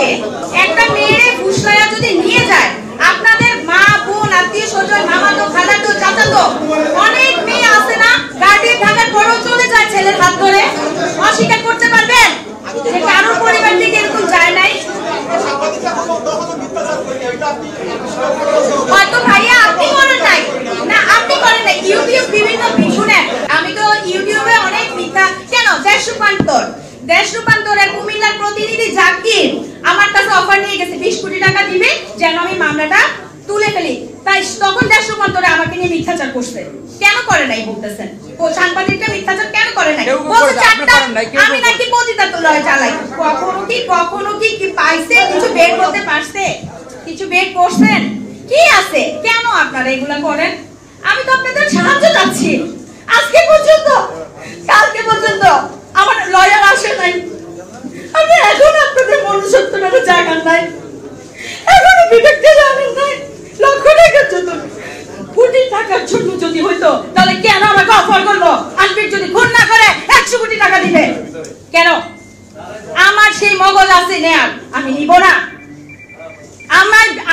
থেকে একটা মেয়ে ফুসলায়া যদি নিয়ে যায়, আপনাদের মা বোন আত্মীয় স্বজন মামাতো খালাতো চাচাতো অনেক মেয়ে আছে না, গার্ডিয়ান থাকার পরেও চলে যায় ছেলের হাত ধরে, অস্বীকার করতে পারবেন যে কারোর পরিবার থেকে এরকম যায় নাই? হয়তো ভাইয়া আপনি করেন নাই, না আপনি করেন নাই, ইউটিউব বিভিন্ন শুনেন, আমি তো ইউটিউবে অনেক মিথ্যা কেন দেশ রূপান্তরের কুমিল্লার প্রতিনিধি জাকির আমার কাছে অফার নিয়ে গেছে 20 কোটি টাকা দিবে যেন আমি মামলাটা তুলে ফেলি, তাই তখন দেশ রূপান্তরে আমাকে নিয়ে মিথ্যাচার করছে। কেন করে নাই বলতেছেন? সাংবাদিকটা মিথ্যাচার কেন করে নাই? আমি নাকি পতিতালয় চালাই, কখনো কি পাইছে? কিছু বের করতে পারছে? কিছু বের করছেন? কি আছে? কেন আপনারা এগুলা করেন? আমি তো আপনাদের সাহায্য চাচ্ছি। আজকে পর্যন্ত, কালকে পর্যন্ত আমার লয়ার আসে নাই। আপনি এখন আপনাদের মনুষ্যত্বটা জাগান নাই, এখনো বিবেককে জানেন নাই। লক্ষ টাকার জন্য, কোটি টাকার জন্য যদি হইতো তাহলে কেন আমাকে অফার করলো? আনবির যদি খুন না করে 100 কোটি টাকা দিবে কেন? আমার সেই মগজ আছে নেয়ার, আমি নিব না।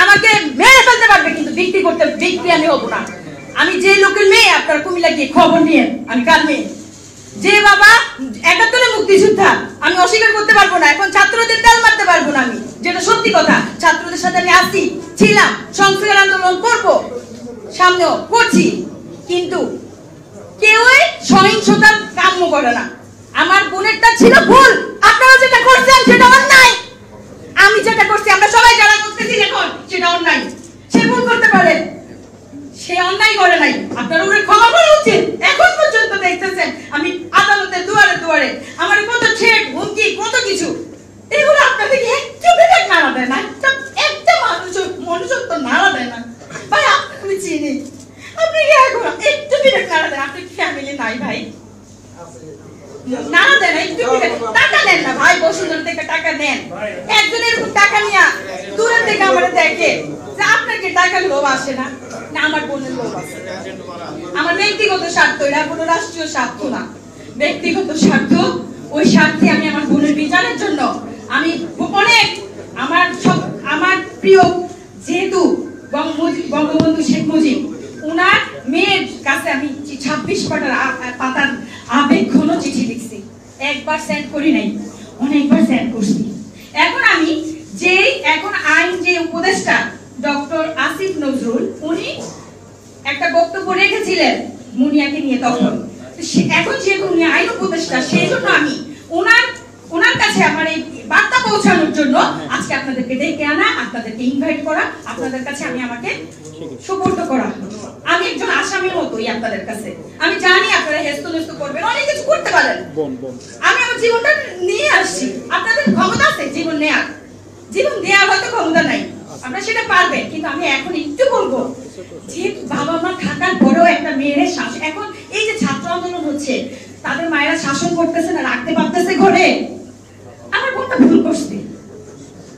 আমাকে মেরে ফেলতে পারবে কিন্তু বিক্রি আমি হবো না। আমি যে লোকের মেয়ে, আপনারা কুমিল্লা গিয়ে খবর নিয়ে, আমি কার মেয়ে, যে বাবা 71 মুক্তিযোদ্ধা, আমি অস্বীকার করতে পারবো না। এখন ছাত্রদের তেল মারতে পারবো না, আমি যেটা সত্যি কথা। ছাত্রদের সাথে আমি আসি, ছিলাম, সংস্কার আন্দোলন করবো, সামনেও করছি, কিন্তু কেউই সহিংসতা কাম্য করে না। আমার বোনেরটা ছিল ভুল, আপনারা যেটা করছেন সেটা অন্যায়। আমি যেটা করছি, আমরা সবাই যারা করতেছি এখন, সেটা অন্যায়। সে ভুল করতে পারে, সে অন্যায় করে নাই, আপনারা ওরে ক্ষমা করা উচিত। এখন পর্যন্ত দেখতেছেন আমি আদালতে দুয়ারে দুয়ারে, আমার কত ছেট হুমকি, কত কিছু, এগুলো আপনাদেরকে একটু বিবেক নাড়া দেয় না, একটা মনুষ্যত্ব নাড়া দেয় না। ভাই আমি চিনি, আপনি কি এখন একটু বিবেক নাড়া দেন? আপনি ফ্যামিলি নাই ভাই, নাড়া দেন একটু বিবেক। টাকা নেন না ভাই, বসুন্ধরা থেকে টাকা নেন। একজনের টাকা নিয়ে দূরের থেকে আমার দেখে যে আপনাকে টাকার লোভ আসে না, না আমার বোনের লোভ আছে। আমার ব্যক্তিগত স্বার্থ, এটা কোনো রাষ্ট্রীয় স্বার্থ না, ব্যক্তিগত স্বার্থ। ওই স্বার্থে আমি আমার বোনের বিচারের জন্য আমি অনেক আমার প্রিয়, যেহেতু বঙ্গবন্ধু শেখ মুজিব, ওনার মেয়ের কাছে আমি 26 পাতার আবেগঘন চিঠি লিখছি। একবার সেন্ড করি নাই, অনেকবার সেন্ড করছি। এখন আইন যে উপদেষ্টা ডক্টর আসিফ নজরুল, উনি একটা বক্তব্য রেখেছিলেন মুনিয়াকে নিয়ে তখন। এখন যেহেতু উনি আইন উপদেষ্টা, সেই জন্য আমি ওনার কাছে আমার এই বার্তা পৌঁছানোর জন্য আজকে আপনাদেরকে ডেকে আনা, আপনাদেরকে ইনভাইট করা, আপনাদের কাছে আমাকে সুপর্দ করা। আমি একজন আসামির মতোই আপনাদের কাছে। আমি জানি আপনারা হেস্তনেস্ত করবেন, অনেক কিছু করতে পারেন। আমি আমার জীবনটা নিয়ে আসছি, আপনাদের ক্ষমতা আছে জীবন নেয়ার, জীবন দেওয়ার হয়তো ক্ষমতা নাই, আপনারা সেটা পারবেন। কিন্তু আমি এখন একটু বলবো, যেহেতু বাবা মা থাকার পরেও একটা মেয়ের শাসন, এখন এই যে ছাত্র আন্দোলন হচ্ছে, তাদের মায়েরা শাসন করতেছে না, রাখতে পারতেছে ঘরে। আমার বোনটা ভুল করছে,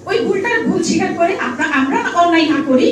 ওই ভুল স্বীকার করে আমরা অন্যায় না করি,